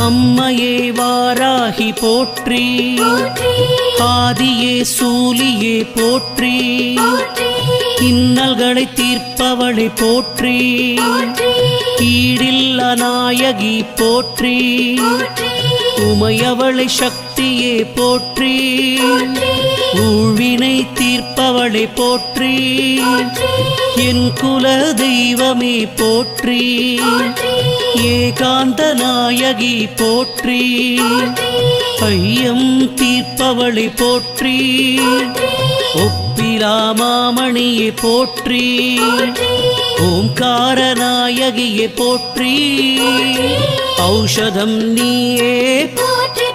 அம்மையே வாராகி போற்றி, ஆதியே சூலியே போற்றி, இன்னல்களை தீர்ப்பவளை போற்றி, ஈடில்லா நாயகி போற்றி, உமையவளை சக்தியே போற்றி, ஊழ்வினை தீர்ப்பவளை போற்றி, என் குல தெய்வமே போற்றி, ஏகாந்த நாயகி போற்றி, ஐயம் தீர்ப்பவளை போற்றி, ஒப்பிலா மாமணியை போற்றி, ஓம்கார நாயகியை போற்றி, ஔஷதம் நீயே போற்றி